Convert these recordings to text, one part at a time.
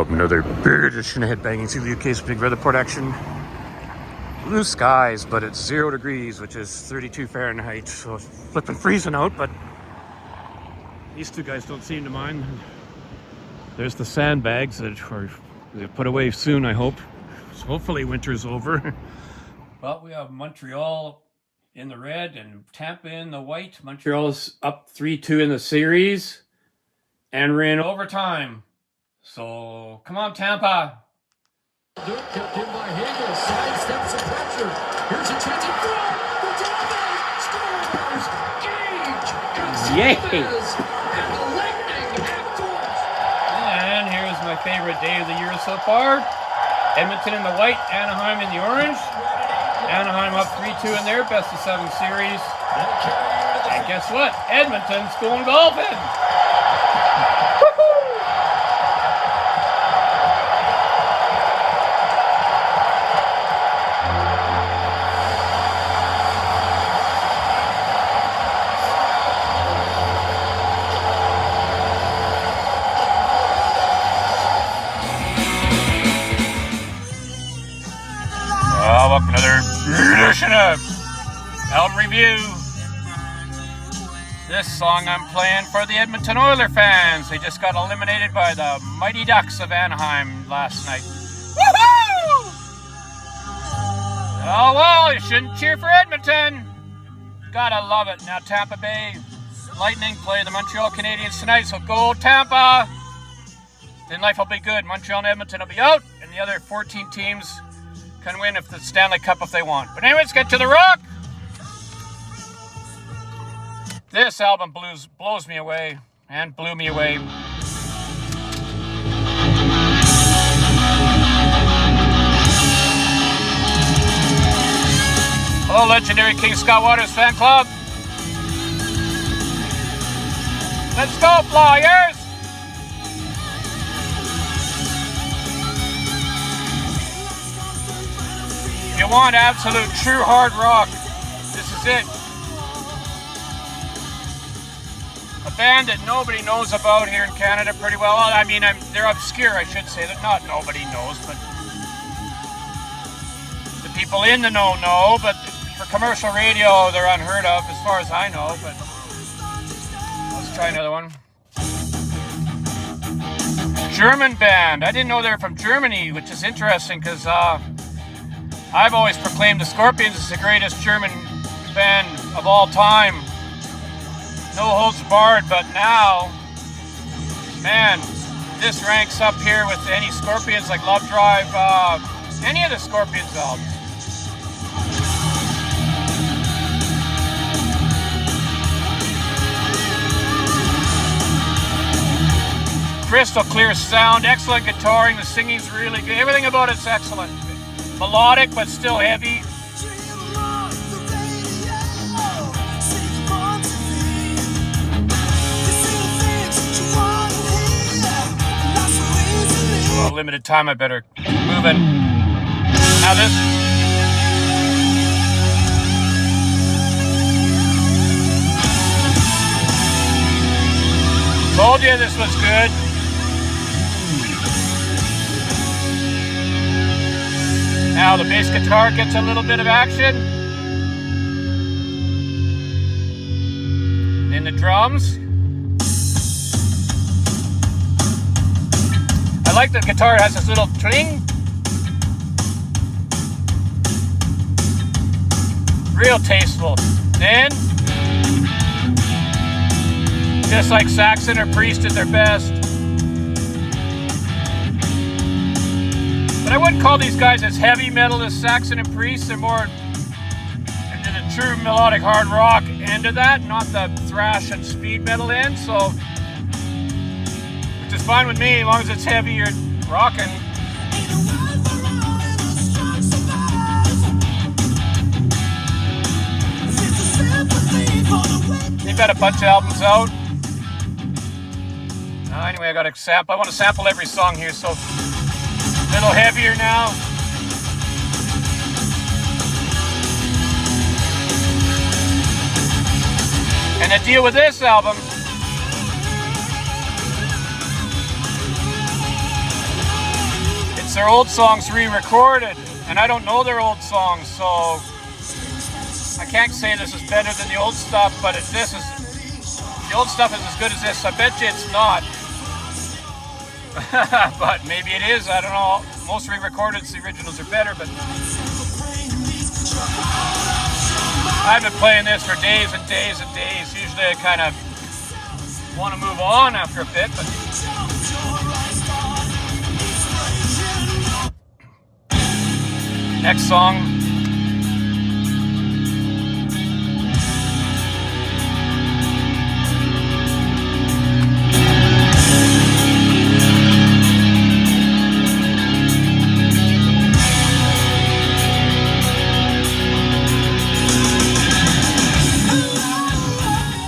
Up another big edition of Headbanging through the UK's big Weatherport action. Blue skies, but it's 0 degrees, which is 32 Fahrenheit, so it's flipping freezing out, but these two guys don't seem to mind. There's the sandbags that are put away soon, I hope. So hopefully winter's over. Well, we have Montreal in the red and Tampa in the white. Montreal's up 3-2 in the series, and we're in overtime. So, come on, Tampa. Kept in by Hagel, sidesteps the pressure. Here's a chance at scores! Gage! Yay! And the Lightning have forced. And here's my favorite day of the year so far. Edmonton in the white, Anaheim in the orange. Anaheim up 3-2 in their best of 7 series. And guess what? Edmonton's going golfing. Welcome to another edition of Album Review. This song I'm playing for the Edmonton Oilers fans. They just got eliminated by the Mighty Ducks of Anaheim last night. Woohoo! Oh well, you shouldn't cheer for Edmonton. Gotta love it. Now Tampa Bay Lightning play the Montreal Canadiens tonight, so go Tampa! Then life will be good. Montreal and Edmonton will be out, and the other 14 teams can win if the Stanley Cup if they want. But anyway, let's get to the rock. This album blows me away and blew me away. Hello, legendary King Scott Waters fan club. Let's go, Flyers! If you want absolute true hard rock, this is it. A band that nobody knows about here in Canada pretty well. I mean, they're obscure, I should say. That not nobody knows, but the people in the know, but for commercial radio, they're unheard of as far as I know, but let's try another one. German band. I didn't know they were from Germany, which is interesting because I've always proclaimed the Scorpions as the greatest German band of all time. No holds barred, but now, man, this ranks up here with any Scorpions like Love Drive, any of the Scorpions albums. Crystal clear sound, excellent guitaring, the singing's really good, everything about it's excellent. Melodic, but still heavy. Well, limited time, I better move in. Now this. Told you this was good. Now the bass guitar gets a little bit of action. Then the drums. I like the guitar has this little tling. Real tasteful. Then, just like Saxon or Priest at their best. But I wouldn't call these guys as heavy metal as Saxon and Priest. They're more into the true melodic hard rock end of that, not the thrash and speed metal end. So, which is fine with me as long as it's heavy, you're rocking. They've got a bunch of albums out. Anyway, I got a sample. I want to sample every song here, so a little heavier now. And the deal with this album, it's their old songs re-recorded, and I don't know their old songs, so I can't say this is better than the old stuff, but the old stuff is as good as this. I bet you it's not. But maybe it is, I don't know. Most re-recordeds, the originals are better, but I've been playing this for days and days and days. Usually I kind of want to move on after a bit, but next song.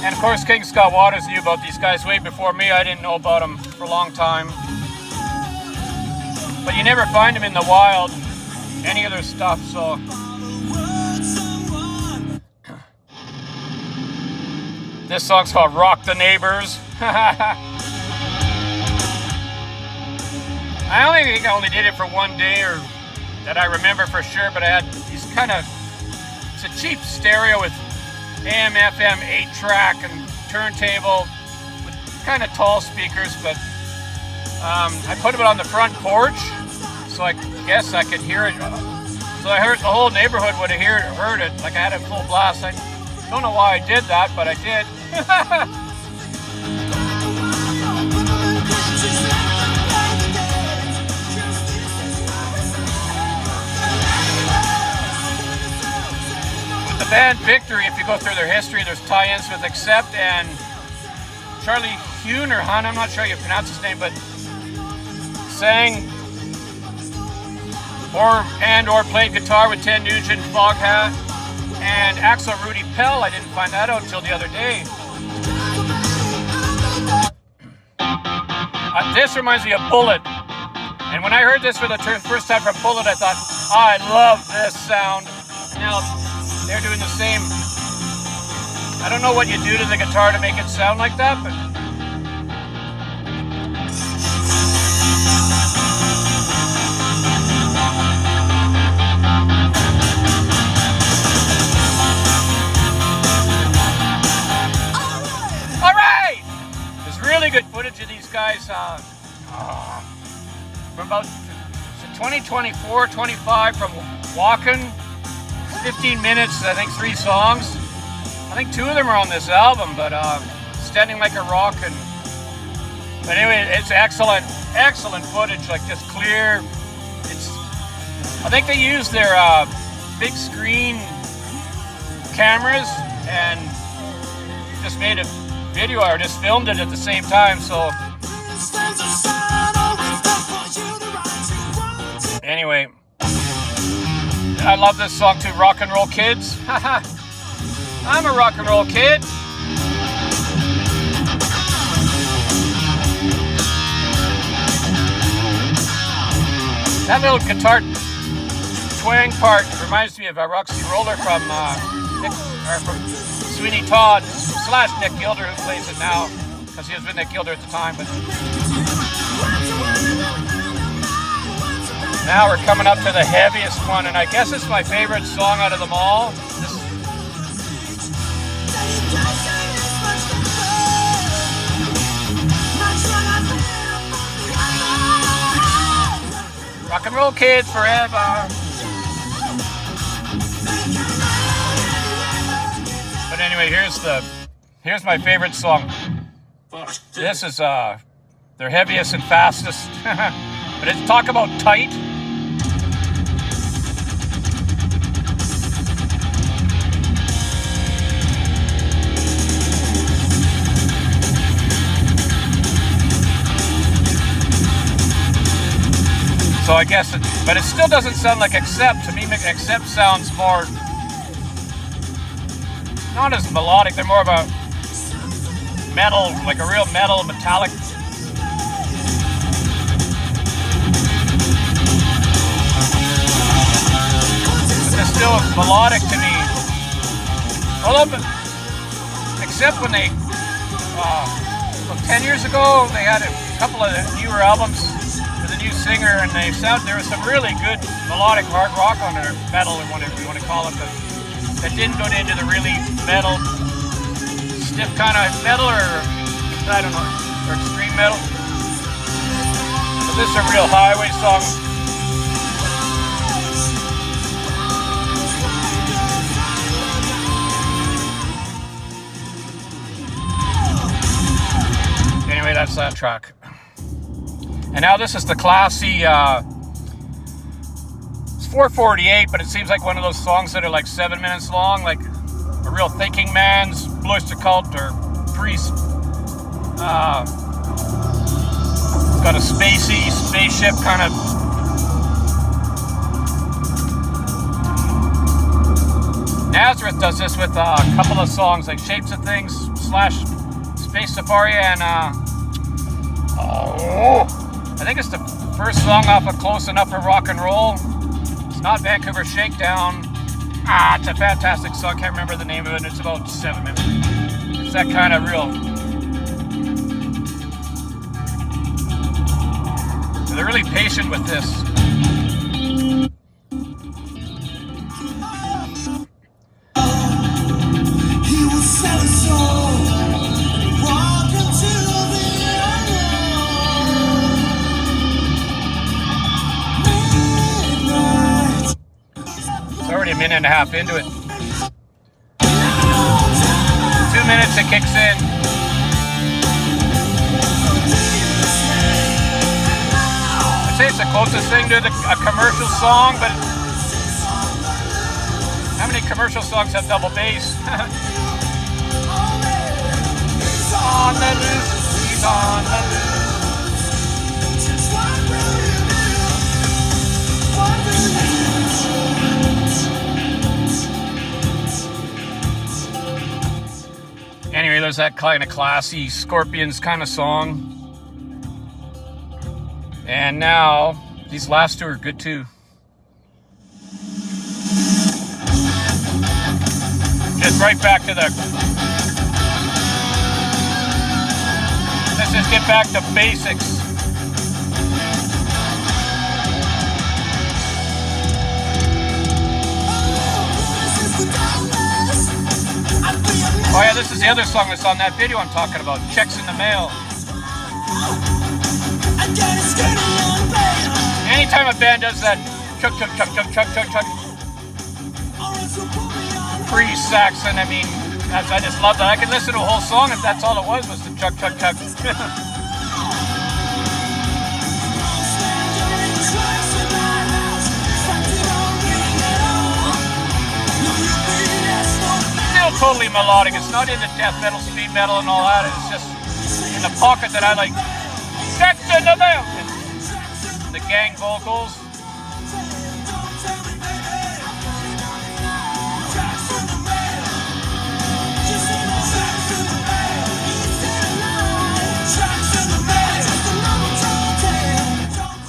And of course, King Scott Waters knew about these guys way before me. I didn't know about them for a long time. But you never find them in the wild, any of their stuff, so. This song's called Rock the Neighbors. I only think I only did it for one day, or that I remember for sure, but I had these it's a cheap stereo with AM, FM, 8-track and turntable with kind of tall speakers, but I put it on the front porch, so I guess I could hear it. So I heard the whole neighborhood would have heard it, like I had it full blast. I don't know why I did that, but I did. Band Victory, if you go through their history, there's tie-ins with Accept and Charlie Huhn or Hun, I'm not sure how you pronounce his name, but sang or played guitar with Ted Nugent, Foghat, and Axel Rudy Pell. I didn't find that out until the other day. This reminds me of Bullet, and when I heard this for the first time from Bullet, I thought, I love this sound. Now they're doing the same. I don't know what you do to the guitar to make it sound like that, but all right! There's really good footage of these guys from about 2024, 25 from walking. 15 minutes, I think 3 songs. I think 2 of them are on this album, but Standing Like a Rock. But anyway, it's excellent footage, like just clear. I think they use their big screen cameras and just made a video or just filmed it at the same time, so. Anyway. I love this song too, Rock and Roll Kids. I'm a rock and roll kid. That little guitar twang part reminds me of Roxy Roller from Sweeney Todd / Nick Gilder, who plays it now, because he was with Nick Gilder at the time. But now we're coming up to the heaviest one, and I guess it's my favorite song out of them all. Rock and Roll Kids forever. But anyway, here's my favorite song. This is their heaviest and fastest. But it's talk about tight. So I guess but it still doesn't sound like Accept. To me, Accept sounds more, not as melodic, they're more of a metal, like a real metal, metallic. But they're still melodic to me. Although, except when they, 10 years ago, they had a couple of newer albums. The new singer, and there was some really good melodic hard rock on there, metal or whatever you want to call it, but that didn't go into the really metal, stiff kind of metal, or I don't know, or extreme metal. But this is a real highway song. Anyway, that's that track. And now this is the classy, it's 4:48, but it seems like one of those songs that are like 7 minutes long, like a real thinking man's Blues Cult or Priest. It's got a spaceship kind of. Nazareth does this with a couple of songs like Shapes of Things / Space Safari, and I think it's the first song off of Close Enough for Rock and Roll. It's not Vancouver Shakedown. It's a fantastic song. Can't remember the name of it. It's about 7 minutes. It's that kind of real. They're really patient with this. He was selling soul, walking to the midnight. It's already a minute and a half into it. 2 minutes it kicks in. I'd say it's the closest thing to a commercial song, but how many commercial songs have double bass? He's on the loose, he's on the loose. Anyway, there's that kind of classy Scorpions kind of song. And now, these last two are good too. Just right back to let's just get back to basics. Oh yeah, this is the other song that's on that video I'm talking about, Checks in the Mail. Anytime a band does that chug, pre-Saxon, I mean, I just love that. I could listen to a whole song if that's all it was the chug. Still totally melodic. It's not into death metal, speed metal, and all that. It's just in the pocket that I like. Checks in the mail. The gang vocals.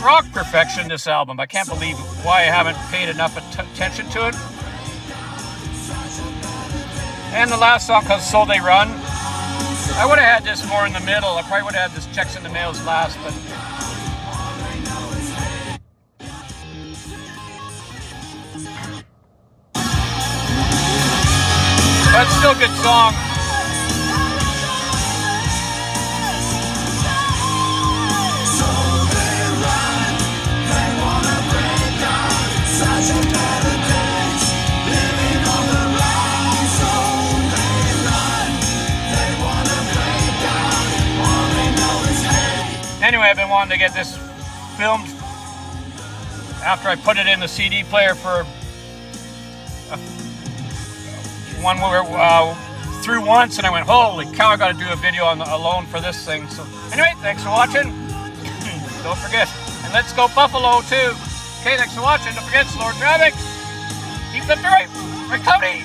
Rock perfection, this album. I can't believe why I haven't paid enough attention to it. And the last song called So They Run. I would have had this more in the middle. I probably would have had this Checks in the Mails last, but it's still a good song. Anyway, I've been wanting to get this filmed after I put it in the CD player for one we were through once, and I went, holy cow, I got to do a video alone for this thing. So anyway, thanks for watching. Don't forget, and let's go Buffalo too. Okay, thanks for watching. Don't forget, slower traffic. Keep them right. Recovery.